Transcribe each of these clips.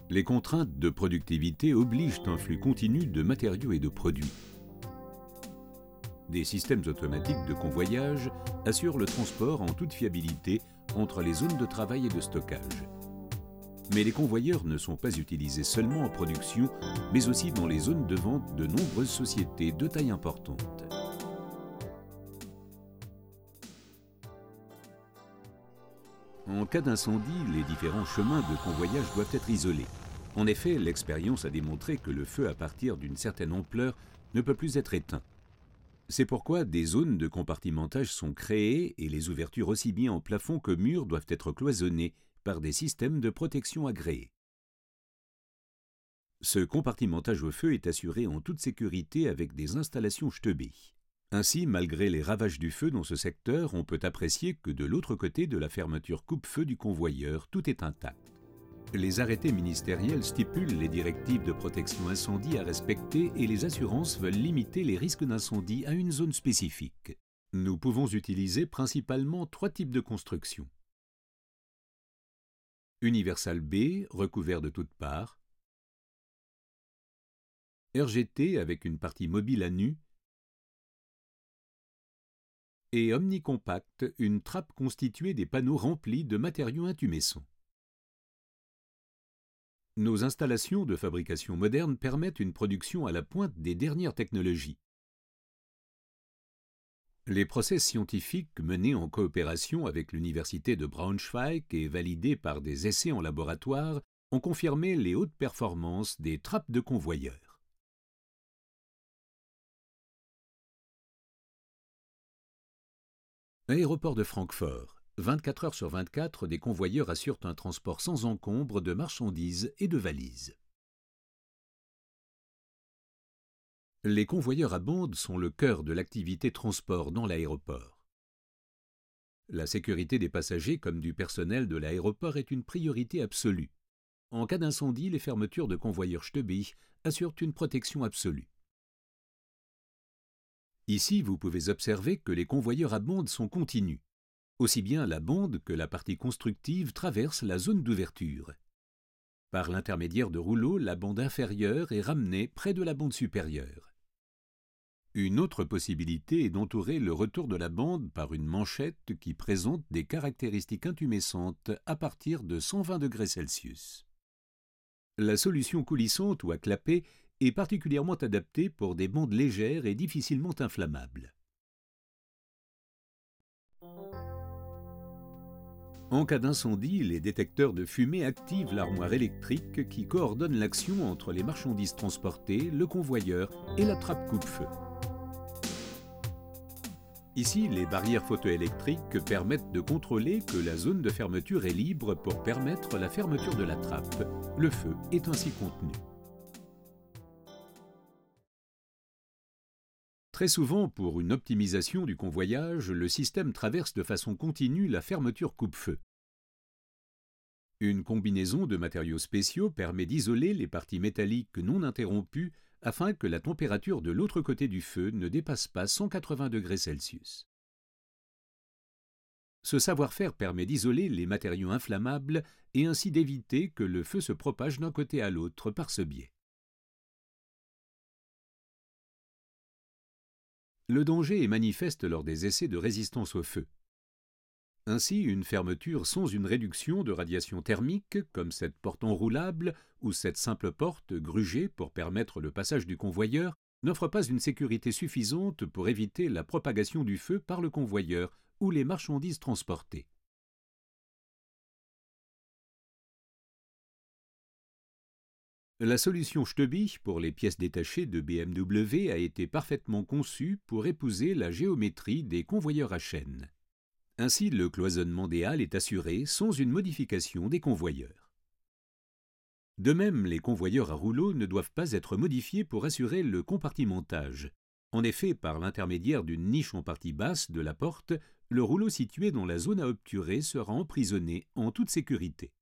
Les contraintes de productivité obligent un flux continu de matériaux et de produits. Des systèmes automatiques de convoyage assurent le transport en toute fiabilité entre les zones de travail et de stockage. Mais les convoyeurs ne sont pas utilisés seulement en production, mais aussi dans les zones de vente de nombreuses sociétés de taille importante. En cas d'incendie, les différents chemins de convoyage doivent être isolés. En effet, l'expérience a démontré que le feu à partir d'une certaine ampleur ne peut plus être éteint. C'est pourquoi des zones de compartimentage sont créées et les ouvertures aussi bien en plafond que murs doivent être cloisonnées par des systèmes de protection agréés. Ce compartimentage au feu est assuré en toute sécurité avec des installations Stubbe. Ainsi, malgré les ravages du feu dans ce secteur, on peut apprécier que de l'autre côté de la fermeture coupe-feu du convoyeur, tout est intact. Les arrêtés ministériels stipulent les directives de protection incendie à respecter et les assurances veulent limiter les risques d'incendie à une zone spécifique. Nous pouvons utiliser principalement 3 types de construction. Universal B, recouvert de toutes parts. RGT avec une partie mobile à nu. Et Omnicompact, une trappe constituée des panneaux remplis de matériaux intumescents. Nos installations de fabrication moderne permettent une production à la pointe des dernières technologies. Les process scientifiques menés en coopération avec l'université de Braunschweig et validés par des essais en laboratoire ont confirmé les hautes performances des trappes de convoyeurs. Aéroport de Francfort. 24 heures sur 24, des convoyeurs assurent un transport sans encombre de marchandises et de valises. Les convoyeurs à bande sont le cœur de l'activité transport dans l'aéroport. La sécurité des passagers comme du personnel de l'aéroport est une priorité absolue. En cas d'incendie, les fermetures de convoyeurs Stubbe assurent une protection absolue. Ici, vous pouvez observer que les convoyeurs à bande sont continus. Aussi bien la bande que la partie constructive traversent la zone d'ouverture. Par l'intermédiaire de rouleaux, la bande inférieure est ramenée près de la bande supérieure. Une autre possibilité est d'entourer le retour de la bande par une manchette qui présente des caractéristiques intumescentes à partir de 120 degrés Celsius. La solution coulissante ou à clapet est particulièrement adaptée pour des bandes légères et difficilement inflammables. En cas d'incendie, les détecteurs de fumée activent l'armoire électrique qui coordonne l'action entre les marchandises transportées, le convoyeur et la trappe coupe-feu. Ici, les barrières photoélectriques permettent de contrôler que la zone de fermeture est libre pour permettre la fermeture de la trappe. Le feu est ainsi contenu. Très souvent, pour une optimisation du convoyage, le système traverse de façon continue la fermeture coupe-feu. Une combinaison de matériaux spéciaux permet d'isoler les parties métalliques non interrompues afin que la température de l'autre côté du feu ne dépasse pas 180 degrés Celsius. Ce savoir-faire permet d'isoler les matériaux inflammables et ainsi d'éviter que le feu se propage d'un côté à l'autre par ce biais. Le danger est manifeste lors des essais de résistance au feu. Ainsi, une fermeture sans une réduction de radiation thermique, comme cette porte enroulable ou cette simple porte grugée pour permettre le passage du convoyeur, n'offre pas une sécurité suffisante pour éviter la propagation du feu par le convoyeur ou les marchandises transportées. La solution Stubbe pour les pièces détachées de BMW a été parfaitement conçue pour épouser la géométrie des convoyeurs à chaîne. Ainsi, le cloisonnement des halles est assuré sans une modification des convoyeurs. De même, les convoyeurs à rouleaux ne doivent pas être modifiés pour assurer le compartimentage. En effet, par l'intermédiaire d'une niche en partie basse de la porte, le rouleau situé dans la zone à obturer sera emprisonné en toute sécurité.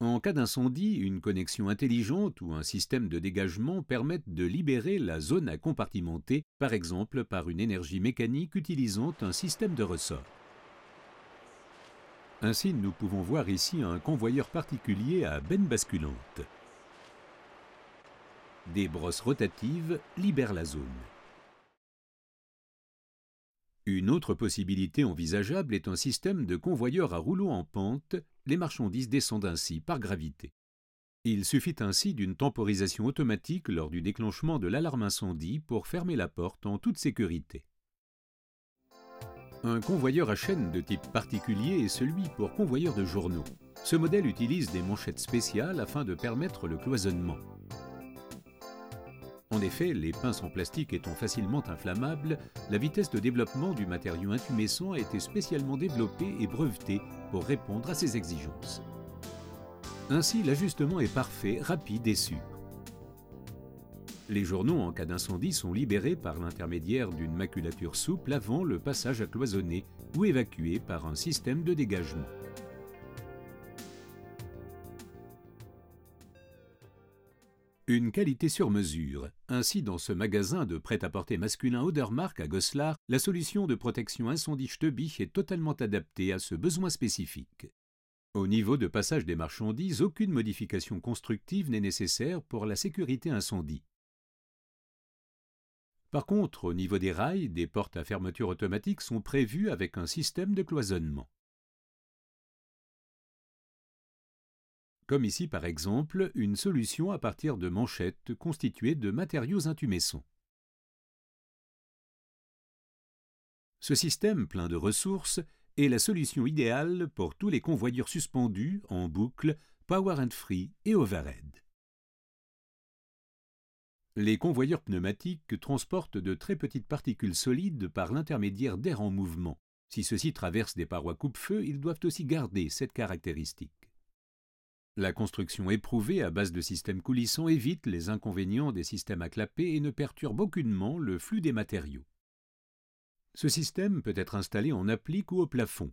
En cas d'incendie, une connexion intelligente ou un système de dégagement permettent de libérer la zone à compartimenter, par exemple par une énergie mécanique utilisant un système de ressort. Ainsi, nous pouvons voir ici un convoyeur particulier à benne basculante. Des brosses rotatives libèrent la zone. Une autre possibilité envisageable est un système de convoyeur à rouleau en pente. Les marchandises descendent ainsi par gravité. Il suffit ainsi d'une temporisation automatique lors du déclenchement de l'alarme incendie pour fermer la porte en toute sécurité. Un convoyeur à chaîne de type particulier est celui pour convoyeur de journaux. Ce modèle utilise des manchettes spéciales afin de permettre le cloisonnement. En effet, les pinces en plastique étant facilement inflammables, la vitesse de développement du matériau intumescent a été spécialement développée et brevetée pour répondre à ces exigences. Ainsi, l'ajustement est parfait, rapide et sûr. Les journaux en cas d'incendie sont libérés par l'intermédiaire d'une maculature souple avant le passage à cloisonner ou évacués par un système de dégagement. Une qualité sur mesure. Ainsi, dans ce magasin de prêt-à-porter masculin Odermark à Goslar, la solution de protection incendie Stubich est totalement adaptée à ce besoin spécifique. Au niveau de passage des marchandises, aucune modification constructive n'est nécessaire pour la sécurité incendie. Par contre, au niveau des rails, des portes à fermeture automatique sont prévues avec un système de cloisonnement. Comme ici par exemple, une solution à partir de manchettes constituées de matériaux intumescents. Ce système plein de ressources est la solution idéale pour tous les convoyeurs suspendus, en boucle, power and free et overhead. Les convoyeurs pneumatiques transportent de très petites particules solides par l'intermédiaire d'air en mouvement. Si ceux-ci traversent des parois coupe-feu, ils doivent aussi garder cette caractéristique. La construction éprouvée à base de systèmes coulissants évite les inconvénients des systèmes à clapet et ne perturbe aucunement le flux des matériaux. Ce système peut être installé en applique ou au plafond.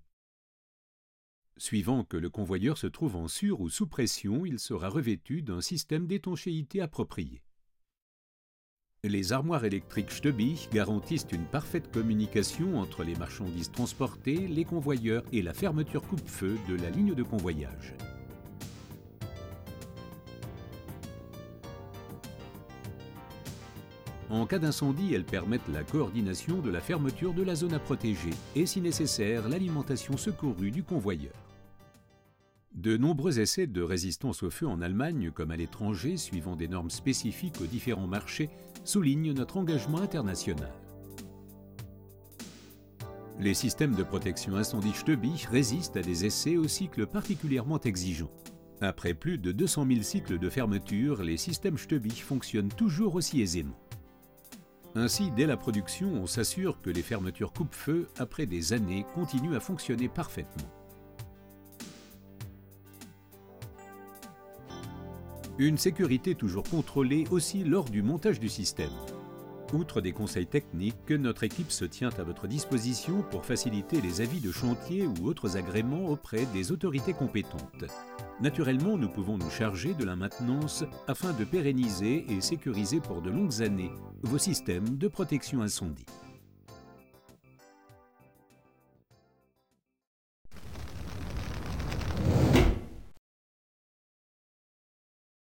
Suivant que le convoyeur se trouve en sur- ou sous pression, il sera revêtu d'un système d'étanchéité approprié. Les armoires électriques Stubich garantissent une parfaite communication entre les marchandises transportées, les convoyeurs et la fermeture coupe-feu de la ligne de convoyage. En cas d'incendie, elles permettent la coordination de la fermeture de la zone à protéger et, si nécessaire, l'alimentation secourue du convoyeur. De nombreux essais de résistance au feu en Allemagne comme à l'étranger, suivant des normes spécifiques aux différents marchés, soulignent notre engagement international. Les systèmes de protection incendie Stubich résistent à des essais au cycle particulièrement exigeants. Après plus de 200 000 cycles de fermeture, les systèmes Stubich fonctionnent toujours aussi aisément. Ainsi, dès la production, on s'assure que les fermetures coupe-feu, après des années, continuent à fonctionner parfaitement. Une sécurité toujours contrôlée aussi lors du montage du système. Outre des conseils techniques, notre équipe se tient à votre disposition pour faciliter les avis de chantier ou autres agréments auprès des autorités compétentes. Naturellement, nous pouvons nous charger de la maintenance afin de pérenniser et sécuriser pour de longues années vos systèmes de protection incendie.